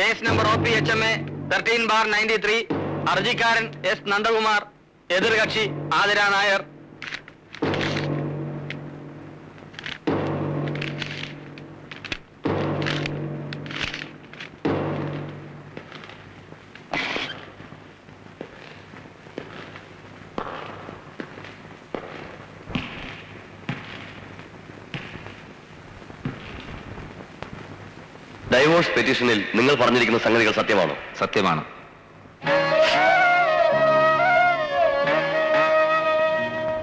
Case number OPHMA 13/93. ഹർജിക്കാരൻ S. Nandakumar, എതിർകക്ഷി Athira Nair. Divorce പെറ്റീഷനിൽ നിങ്ങൾ പറഞ്ഞിരിക്കുന്ന സംഗതികൾ സത്യമാണോ? സത്യമാണ്.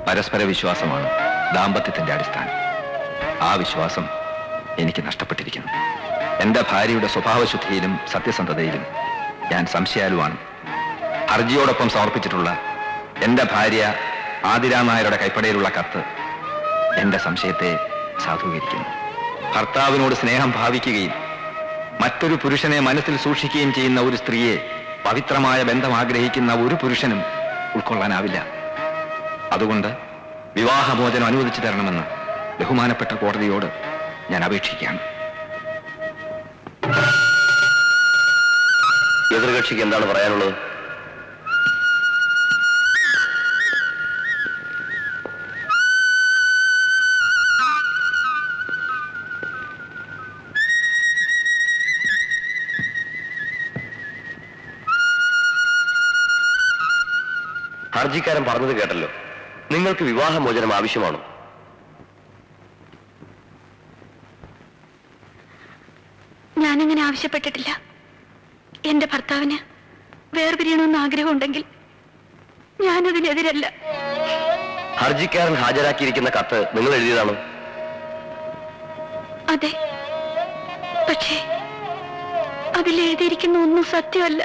പരസ്പര വിശ്വാസമാണ് ദാമ്പത്യത്തിന്റെ അടിസ്ഥാനം. ആ വിശ്വാസം എനിക്ക് നഷ്ടപ്പെട്ടിരിക്കുന്നു. എന്റെ ഭാര്യയുടെ സ്വഭാവശുദ്ധിയിലും സത്യസന്ധതയിലും ഞാൻ സംശയാലുവാണ്. ഹർജിയോടൊപ്പം സമർപ്പിച്ചിട്ടുള്ള എന്റെ ഭാര്യ ആതിര നായരുടെ കൈപ്പടയിലുള്ള കത്ത് എന്റെ സംശയത്തെ സാധൂകരിക്കുന്നു. ഭർത്താവിനോട് സ്നേഹം ഭാവിക്കുകയും മറ്റൊരു പുരുഷനെ മനസ്സിൽ സൂക്ഷിക്കുകയും ചെയ്യുന്ന ഒരു സ്ത്രീയെ പവിത്രമായ ബന്ധം ആഗ്രഹിക്കുന്ന ഒരു പുരുഷനും ഉൾക്കൊള്ളാനാവില്ല. അതുകൊണ്ട് വിവാഹമോചനം അനുവദിച്ചു തരണമെന്ന് ബഹുമാനപ്പെട്ട കോടതിയോട് ഞാൻ അപേക്ഷിക്കുകയാണ്. എതിർകക്ഷിക്ക് എന്താണ് പറയാനുള്ളത്? ഹർജിക്കാരൻ പറഞ്ഞത് കേട്ടല്ലോ. നിങ്ങൾക്ക് വിവാഹമോചനം ആവശ്യമാണോ? ഞാനങ്ങനെ ആവശ്യപ്പെട്ടിട്ടില്ല. എന്റെ ഭർത്താവിന് വേർപിരിയണമെന്ന് ആഗ്രഹമുണ്ടെങ്കിൽ ഞാനതിനെതിരല്ല. ഹർജിക്കാരൻ ഹാജരാക്കിയിരിക്കുന്ന കത്ത് നിങ്ങൾ എഴുതിയതാണോ? അതെ, പക്ഷേ അതിലെഴുതിയിരിക്കുന്ന ഒന്നും സത്യമല്ല.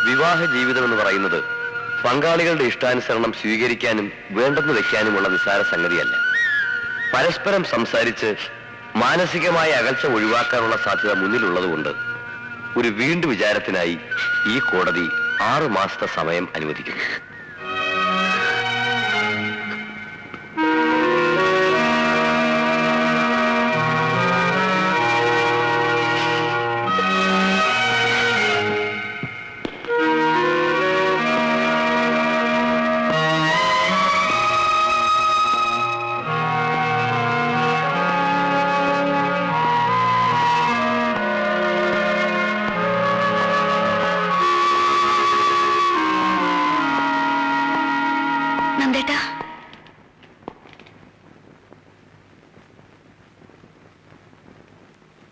വിവാഹ ജീവിതം എന്ന് പറയുന്നത് പങ്കാളികളുടെ ഇഷ്ടാനുസരണം സ്വീകരിക്കാനും വേണ്ടെന്ന് വെക്കാനുമുള്ള നിസ്സാര സംഗതിയല്ല. പരസ്പരം സംസാരിച്ച് മാനസികമായ അകൽച്ച ഒഴിവാക്കാനുള്ള സാധ്യത മുന്നിലുള്ളതുകൊണ്ട് ഒരു വീണ്ടും വിചാരത്തിനായി ഈ കോടതി 6 മാസത്തെ സമയം അനുവദിക്കുന്നു.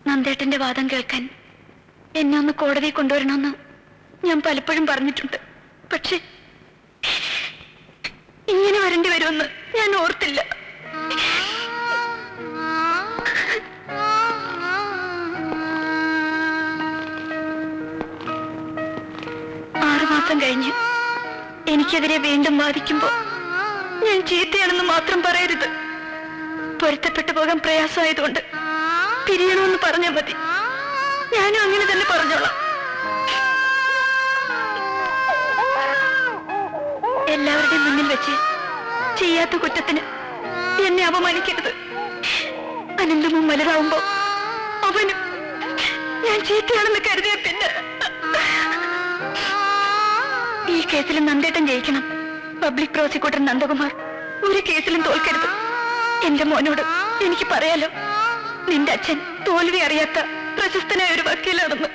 നന്ദേട്ടന്റെ വാദം കേൾക്കാൻ എന്നെ ഒന്ന് കോടതി കൊണ്ടുവരണമെന്ന് ഞാൻ പലപ്പോഴും പറഞ്ഞിട്ടുണ്ട്. പക്ഷെ ഇങ്ങനെ വരേണ്ടി വരുമെന്ന് ഞാൻ ഓർത്തില്ല. കഴിഞ്ഞ് എനിക്കെതിരെ വീണ്ടും വാദിക്കുമ്പോ ഞാൻ ചീത്തയാണെന്ന് മാത്രം പറയരുത്. പൊരുത്തപ്പെട്ടു പോകാൻ പ്രയാസമായതുകൊണ്ട് പിരിയണമെന്ന് പറഞ്ഞാൽ മതി. ഞാനും അങ്ങനെ തന്നെ പറഞ്ഞോളാം. എല്ലാവരുടെയും മുന്നിൽ വെച്ച് ചെയ്യാത്ത കുറ്റത്തിന് എന്നെ അപമാനിക്കരുത്. അനന്തമും വലുതാവുമ്പോ അവനും ഞാൻ ചീത്തയാണെന്ന് കരുതിയ പിന്നെ ഈ കേസിലും നന്ദേട്ടൻ ജയിക്കണം. പബ്ലിക് പ്രോസിക്യൂട്ടർ നന്ദകുമാർ ഒരു കേസിലും തോൽക്കരുത്. എന്റെ മോനോട് എനിക്ക് പറയാലോ, നിന്റെ അച്ഛൻ തോൽവി അറിയാത്ത പ്രശസ്തനായ ഒരു വക്കീലാണെന്ന്.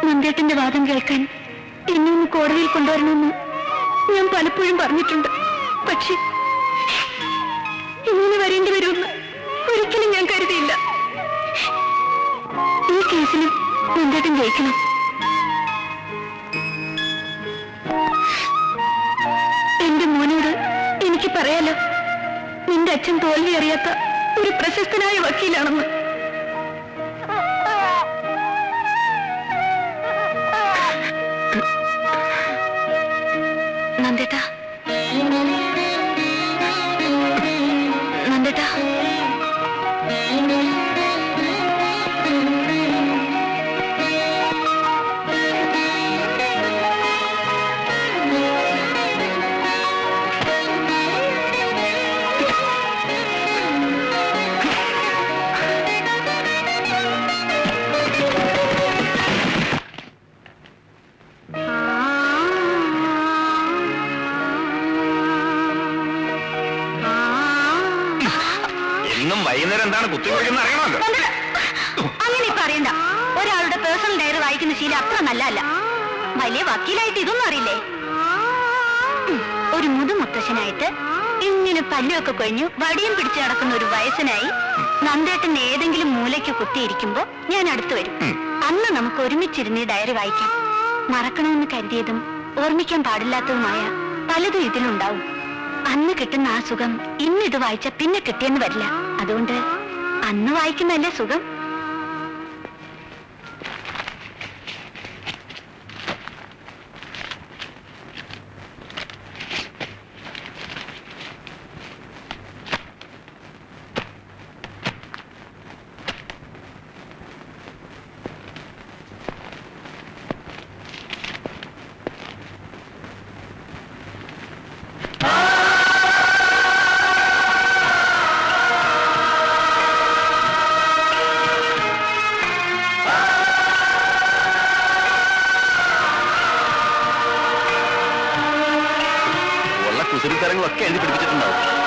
നന്ദേട്ടന്റെ വാദം കേൾക്കാൻ എന്നെ ഒന്ന് കോടതിയിൽ കൊണ്ടുവരണമെന്ന് ഞാൻ പലപ്പോഴും പറഞ്ഞിട്ടുണ്ട്. പക്ഷേ ഇങ്ങനെ വരേണ്ടി വരുമെന്ന് ഒരിക്കലും ഞാൻ കരുതിയില്ല. ഈ കേസിലും നന്ദേട്ടൻ ജയിക്കണം. എന്റെ മോനോട് എനിക്ക് പറയാലോ, നിന്റെ അച്ഛൻ തോൽവി അറിയാത്ത ഒരു പ്രശസ്തനായ വക്കീലാണെന്ന്. നന്ദേട്ടാ, നന്ദേട്ടാ, ഇന്നും വൈകുന്നേരം എന്താണ് കുത്തിവെക്കുന്ന അറിയണമല്ലോ. അങ്ങനെ ഇപ്പൊ അറിയണ്ട. ഒരാളുടെ പേഴ്സണൽ ഡയറി വായിക്കുന്ന ശീലം അത്ര നല്ലതല്ല. വലിയ വക്കീലായിട്ട് ഇതൊന്നും അറിയില്ലേ? ഒരു മുതുമുത്തശ്ശനായിട്ട് ഇങ്ങനെ പല്ലൊക്കെ കൊഴിഞ്ഞു വടിയും പിടിച്ചു നടക്കുന്ന ഒരു വയസ്സനായി നന്ദേട്ടൻ ഏതെങ്കിലും മൂലയ്ക്ക് കുത്തിയിരിക്കുമ്പോ ഞാൻ അടുത്തു വരും. അന്ന് നമുക്ക് ഒരുമിച്ചിരുന്ന് ഈ ഡയറി വായിക്കാം. മറക്കണമെന്ന് കരുതിയതും ഓർമ്മിക്കാൻ പാടില്ലാത്തതുമായ പലതും ഇതിലുണ്ടാവും. അന്ന് കിട്ടുന്ന ആ സുഖം ഇന്ന് ഇത് വായിച്ച പിന്നെ കിട്ടിയെന്ന് വരില്ല. അതുകൊണ്ട് അന്ന് വായിക്കുന്നതല്ലേ സുഖം. കുസൃതിത്തരങ്ങളൊക്കെ എഴുതി പിടിപ്പിച്ചിട്ടുണ്ടാവും.